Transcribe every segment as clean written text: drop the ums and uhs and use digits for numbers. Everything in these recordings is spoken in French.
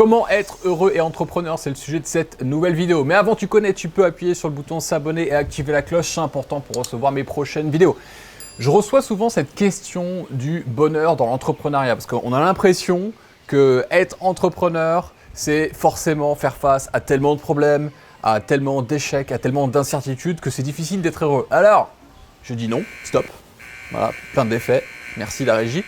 Comment être heureux et entrepreneur, c'est le sujet de cette nouvelle vidéo. Mais avant, tu peux appuyer sur le bouton s'abonner et activer la cloche, c'est important pour recevoir mes prochaines vidéos. Je reçois souvent cette question du bonheur dans l'entrepreneuriat parce qu'on a l'impression que être entrepreneur, c'est forcément faire face à tellement de problèmes, à tellement d'échecs, à tellement d'incertitudes que c'est difficile d'être heureux. Alors, je dis non, stop. Voilà, plein de défaits. Merci la régie.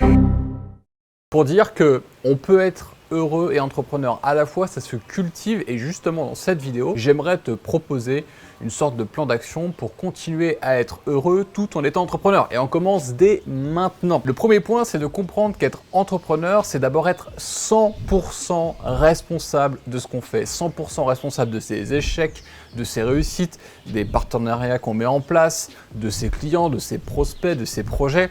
Pour dire qu'on peut être heureux et entrepreneur à la fois, ça se cultive et justement dans cette vidéo, j'aimerais te proposer une sorte de plan d'action pour continuer à être heureux tout en étant entrepreneur. Et on commence dès maintenant. Le premier point, c'est de comprendre qu'être entrepreneur, c'est d'abord être 100% responsable de ce qu'on fait, 100% responsable de ses échecs, de ses réussites, des partenariats qu'on met en place, de ses clients, de ses prospects, de ses projets.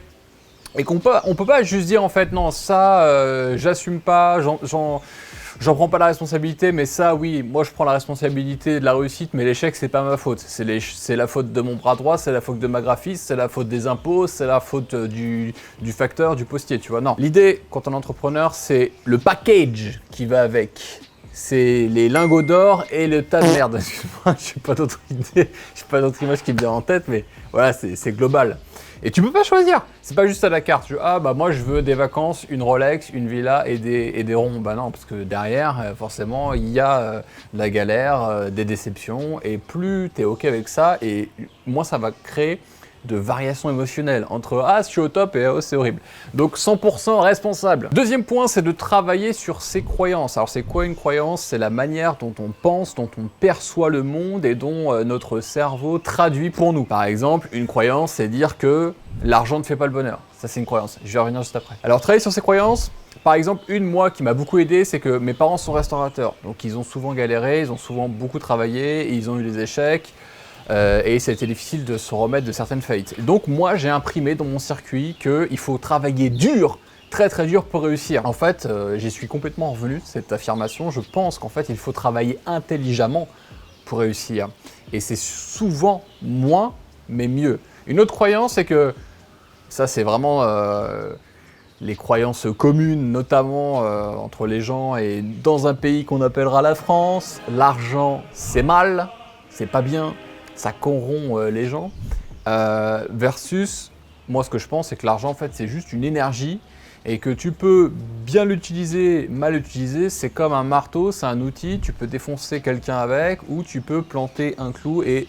Et on peut pas juste dire en fait non ça j'assume pas, j'en prends pas la responsabilité, mais ça oui, moi je prends la responsabilité de la réussite, mais l'échec c'est pas ma faute. C'est la faute de mon bras droit, c'est la faute de ma graphiste, c'est la faute des impôts, c'est la faute du facteur, du postier, tu vois. Non. L'idée quand on est entrepreneur, c'est le package qui va avec. C'est les lingots d'or et le tas de merde. Excuse-moi, je n'ai pas d'autre idée, je n'ai pas d'autre image qui me vient en tête, mais voilà, c'est global. Et tu peux pas choisir, c'est pas juste à la carte. Moi je veux des vacances, une Rolex, une villa et des ronds. Bah non, parce que derrière, forcément, il y a de la galère, des déceptions. Et plus tu es OK avec ça, et moins ça va créer de variations émotionnelles entre « Ah, je suis au top » et « Oh, c'est horrible ». Donc 100% responsable. Deuxième point, c'est de travailler sur ses croyances. Alors c'est quoi une croyance? C'est la manière dont on pense, dont on perçoit le monde et dont notre cerveau traduit pour nous. Par exemple, une croyance, c'est dire que l'argent ne fait pas le bonheur. Ça, c'est une croyance. Je vais revenir juste après. Alors travailler sur ces croyances, par exemple, moi qui m'a beaucoup aidé, c'est que mes parents sont restaurateurs. Donc ils ont souvent galéré, ils ont souvent beaucoup travaillé, et ils ont eu des échecs. Et ça a été difficile de se remettre de certaines faillites. Donc moi j'ai imprimé dans mon circuit qu'il faut travailler dur, très très dur pour réussir. En fait, j'y suis complètement revenu de cette affirmation. Je pense qu'en fait il faut travailler intelligemment pour réussir. Et c'est souvent moins, mais mieux. Une autre croyance, c'est que, ça c'est vraiment les croyances communes, notamment entre les gens et dans un pays qu'on appellera la France, l'argent c'est mal, c'est pas bien. Ça corrompt les gens, versus, moi ce que je pense, c'est que l'argent en fait c'est juste une énergie et que tu peux bien l'utiliser, mal l'utiliser, c'est comme un marteau, c'est un outil, tu peux défoncer quelqu'un avec ou tu peux planter un clou et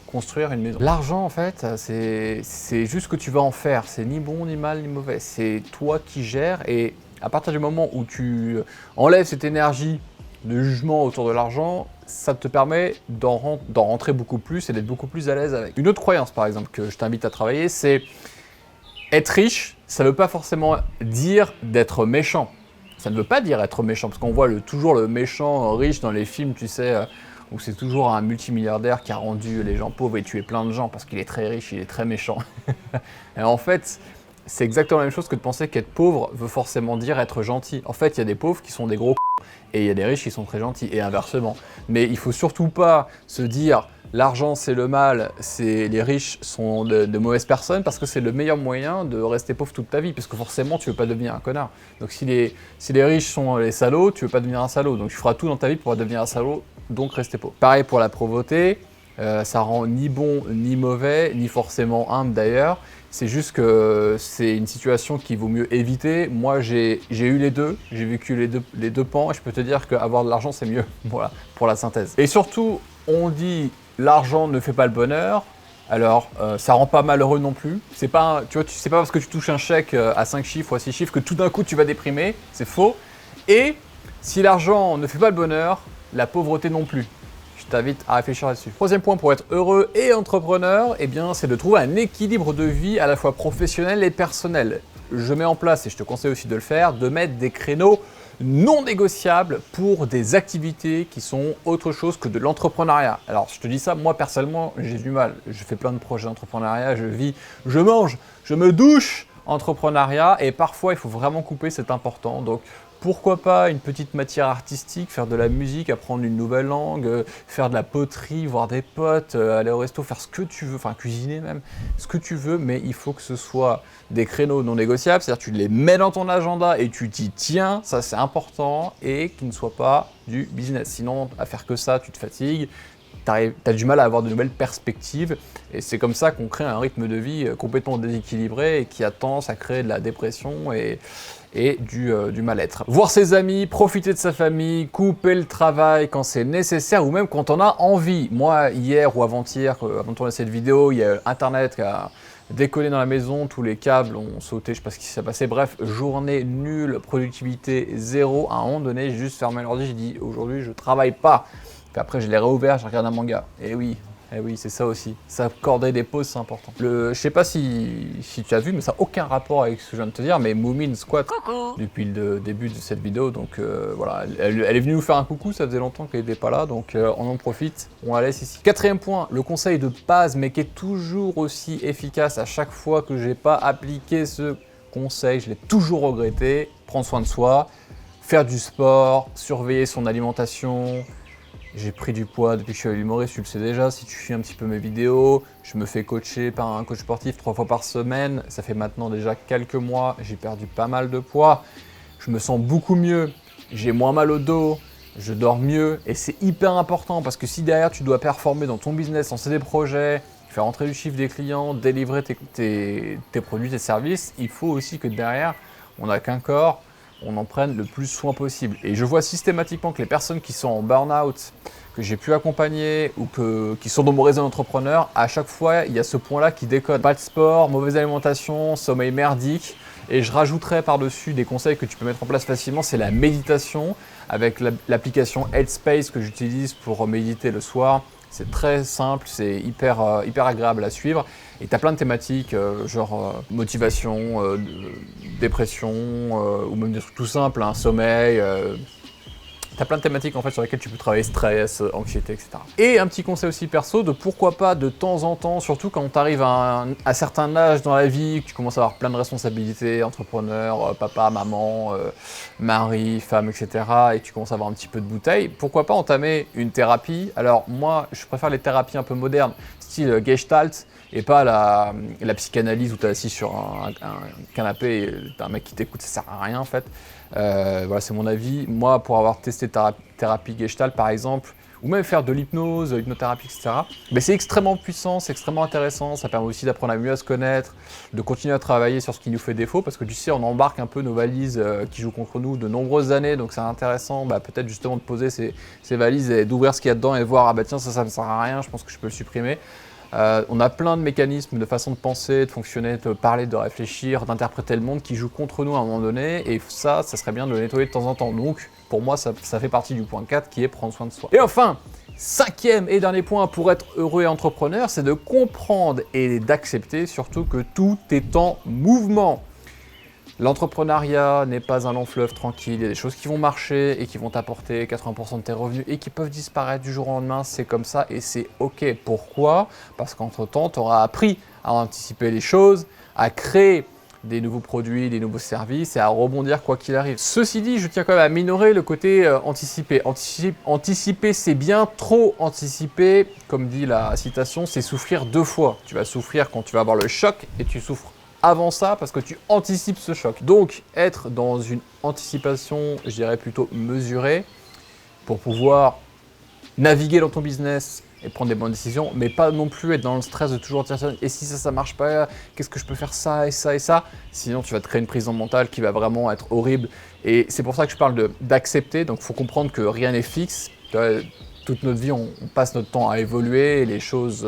construire une maison. L'argent en fait, c'est juste ce que tu vas en faire, c'est ni bon, ni mal, ni mauvais, c'est toi qui gères et à partir du moment où tu enlèves cette énergie de jugement autour de l'argent, ça te permet d'en rentrer beaucoup plus et d'être beaucoup plus à l'aise avec. Une autre croyance par exemple que je t'invite à travailler, c'est être riche, ça ne veut pas forcément dire d'être méchant. Ça ne veut pas dire être méchant, parce qu'on voit toujours le méchant riche dans les films, tu sais, où c'est toujours un multimilliardaire qui a rendu les gens pauvres et tué plein de gens parce qu'il est très riche, il est très méchant. Et en fait, c'est exactement la même chose que de penser qu'être pauvre veut forcément dire être gentil. En fait, il y a des pauvres qui sont des gros et il y a des riches qui sont très gentils, et inversement. Mais il faut surtout pas se dire l'argent c'est le mal, les riches sont de mauvaises personnes, parce que c'est le meilleur moyen de rester pauvre toute ta vie, parce que forcément tu veux pas devenir un connard. Donc si les riches sont les salauds, tu veux pas devenir un salaud, donc tu feras tout dans ta vie pour devenir un salaud, donc rester pauvre. Pareil pour la pauvreté, ça rend ni bon ni mauvais, ni forcément humble d'ailleurs. C'est juste que c'est une situation qu'il vaut mieux éviter. Moi, j'ai eu les deux, j'ai vécu les deux pans et je peux te dire qu'avoir de l'argent, c'est mieux. Voilà, pour la synthèse. Et surtout, on dit l'argent ne fait pas le bonheur. Alors, ça rend pas malheureux non plus. C'est pas parce que tu touches un chèque à 5 chiffres ou à 6 chiffres que tout d'un coup tu vas déprimer. C'est faux. Et si l'argent ne fait pas le bonheur, la pauvreté non plus. Je t'invite à réfléchir là-dessus. Troisième point pour être heureux et entrepreneur, eh bien, c'est de trouver un équilibre de vie à la fois professionnel et personnel. Je mets en place, et je te conseille aussi de le faire, de mettre des créneaux non négociables pour des activités qui sont autre chose que de l'entrepreneuriat. Alors, je te dis ça, moi personnellement, j'ai du mal. Je fais plein de projets d'entrepreneuriat, je vis, je mange, je me douche entrepreneuriat et parfois il faut vraiment couper, c'est important. Donc, Pourquoi pas une petite matière artistique, faire de la musique, apprendre une nouvelle langue, faire de la poterie, voir des potes, aller au resto, faire ce que tu veux, enfin cuisiner même, ce que tu veux, mais il faut que ce soit des créneaux non négociables, c'est-à-dire tu les mets dans ton agenda et tu t'y tiens, ça c'est important, et qu'il ne soit pas du business. Sinon, à faire que ça, tu te fatigues, t'as du mal à avoir de nouvelles perspectives, et c'est comme ça qu'on crée un rythme de vie complètement déséquilibré et qui a tendance à créer de la dépression et du mal-être. Voir ses amis, profiter de sa famille, couper le travail quand c'est nécessaire ou même quand on a envie. Moi, hier ou avant-hier, avant de tourner cette vidéo, il y a Internet qui a décollé dans la maison, tous les câbles ont sauté, je sais pas ce qui s'est passé. Bref, journée nulle, productivité zéro. À un moment donné, j'ai juste fermé l'ordi, j'ai dit aujourd'hui je travaille pas. Puis après, je l'ai réouvert, j'ai regardé un manga. Et oui, c'est ça aussi. S'accorder des pauses, c'est important. Je sais pas si tu as vu, mais ça n'a aucun rapport avec ce que je viens de te dire, mais Moomin squatte depuis le début de cette vidéo. Donc voilà, elle est venue nous faire un coucou, ça faisait longtemps qu'elle n'était pas là, donc on en profite, on la laisse ici. Quatrième point, le conseil de base, mais qui est toujours aussi efficace à chaque fois que j'ai pas appliqué ce conseil, je l'ai toujours regretté, prendre soin de soi, faire du sport, surveiller son alimentation. J'ai pris du poids depuis que je suis humoriste, tu le sais déjà, si tu suis un petit peu mes vidéos, je me fais coacher par un coach sportif 3 fois par semaine, ça fait maintenant déjà quelques mois, j'ai perdu pas mal de poids, je me sens beaucoup mieux, j'ai moins mal au dos, je dors mieux, et c'est hyper important parce que si derrière tu dois performer dans ton business, lancer des projets, faire entrer du chiffre des clients, délivrer tes produits, tes services, il faut aussi que derrière, on n'a qu'un corps, on en prenne le plus soin possible. Et je vois systématiquement que les personnes qui sont en burn-out, que j'ai pu accompagner ou qui sont dans mon réseau d'entrepreneurs, à chaque fois, il y a ce point-là qui déconne. Pas de sport, mauvaise alimentation, sommeil merdique. Et je rajouterai par-dessus des conseils que tu peux mettre en place facilement, c'est la méditation avec l'application Headspace que j'utilise pour méditer le soir. C'est très simple, c'est hyper agréable à suivre. Et tu as plein de thématiques, motivation, dépression, ou même des trucs tout simples, sommeil. Tu as plein de thématiques en fait, sur lesquelles tu peux travailler stress, anxiété, etc. Et un petit conseil aussi perso de pourquoi pas de temps en temps, surtout quand tu arrives à un certain âge dans la vie, que tu commences à avoir plein de responsabilités, entrepreneur, papa, maman, mari, femme, etc. et que tu commences à avoir un petit peu de bouteille, pourquoi pas entamer une thérapie. Alors moi, je préfère les thérapies un peu modernes, style Gestalt, et pas la psychanalyse où tu es assis sur un canapé et t'as un mec qui t'écoute, ça sert à rien en fait. Voilà, c'est mon avis. Moi, pour avoir testé thérapie Gestalt par exemple, ou même faire de l'hypnose, hypnothérapie, etc., mais c'est extrêmement puissant, c'est extrêmement intéressant, ça permet aussi d'apprendre à mieux à se connaître, de continuer à travailler sur ce qui nous fait défaut, parce que tu sais, on embarque un peu nos valises qui jouent contre nous de nombreuses années, donc c'est intéressant peut-être justement de poser ces valises et d'ouvrir ce qu'il y a dedans et de voir, ah bah tiens, ça me sert à rien, je pense que je peux le supprimer. On a plein de mécanismes, de façons de penser, de fonctionner, de parler, de réfléchir, d'interpréter le monde qui jouent contre nous à un moment donné, et ça serait bien de le nettoyer de temps en temps. Donc, pour moi, ça fait partie du point 4 qui est prendre soin de soi. Et enfin, cinquième et dernier point pour être heureux et entrepreneur, c'est de comprendre et d'accepter surtout que tout est en mouvement. L'entrepreneuriat n'est pas un long fleuve tranquille, il y a des choses qui vont marcher et qui vont t'apporter 80% de tes revenus et qui peuvent disparaître du jour au lendemain, c'est comme ça et c'est ok. Pourquoi? Parce qu'entre-temps, tu auras appris à anticiper les choses, à créer des nouveaux produits, des nouveaux services et à rebondir quoi qu'il arrive. Ceci dit, je tiens quand même à minorer le côté anticiper. Anticiper, c'est bien, trop anticiper, comme dit la citation, c'est souffrir 2 fois. Tu vas souffrir quand tu vas avoir le choc et tu souffres avant ça parce que tu anticipes ce choc. Donc, être dans une anticipation, je dirais plutôt mesurée, pour pouvoir naviguer dans ton business et prendre des bonnes décisions, mais pas non plus être dans le stress de toujours dire et si ça marche pas, qu'est-ce que je peux faire ça et ça et ça, sinon tu vas te créer une prison mentale qui va vraiment être horrible. Et c'est pour ça que je parle d'accepter, donc il faut comprendre que rien n'est fixe. Toute notre vie, on passe notre temps à évoluer, et les choses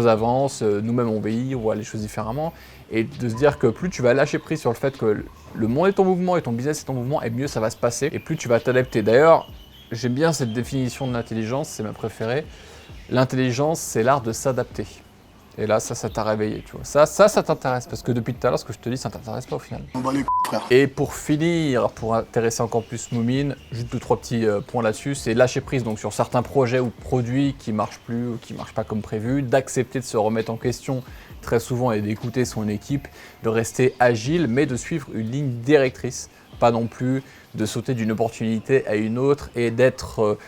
avancent, nous-mêmes on vieillit, on voit les choses différemment, et de se dire que plus tu vas lâcher prise sur le fait que le monde est en mouvement et ton business est en mouvement, et mieux ça va se passer, et plus tu vas t'adapter. D'ailleurs, j'aime bien cette définition de l'intelligence, c'est ma préférée. L'intelligence, c'est l'art de s'adapter. Et là, ça t'a réveillé, tu vois. Ça t'intéresse, parce que depuis tout à l'heure, ce que je te dis, ça t'intéresse pas au final. On va les frère. Et pour finir, pour intéresser encore plus Moomin, juste 2-3 petits points là-dessus, c'est lâcher prise donc sur certains projets ou produits qui marchent plus ou qui marchent pas comme prévu, d'accepter de se remettre en question très souvent et d'écouter son équipe, de rester agile, mais de suivre une ligne directrice pas non plus de sauter d'une opportunité à une autre et d'être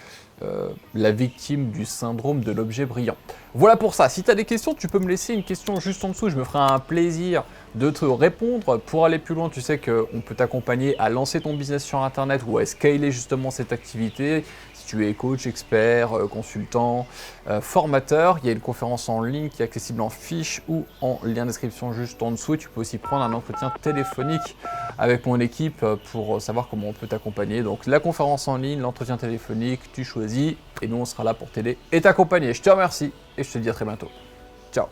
la victime du syndrome de l'objet brillant. Voilà pour ça. Si tu as des questions, tu peux me laisser une question juste en dessous. Je me ferai un plaisir de te répondre. Pour aller plus loin, tu sais qu'on peut t'accompagner à lancer ton business sur Internet ou à scaler justement cette activité. Si tu es coach, expert, consultant, formateur, il y a une conférence en ligne qui est accessible en fiche ou en lien de description juste en dessous. Et tu peux aussi prendre un entretien téléphonique avec mon équipe pour savoir comment on peut t'accompagner. Donc la conférence en ligne, l'entretien téléphonique, tu choisis et nous on sera là pour t'aider et t'accompagner. Je te remercie et je te dis à très bientôt. Ciao.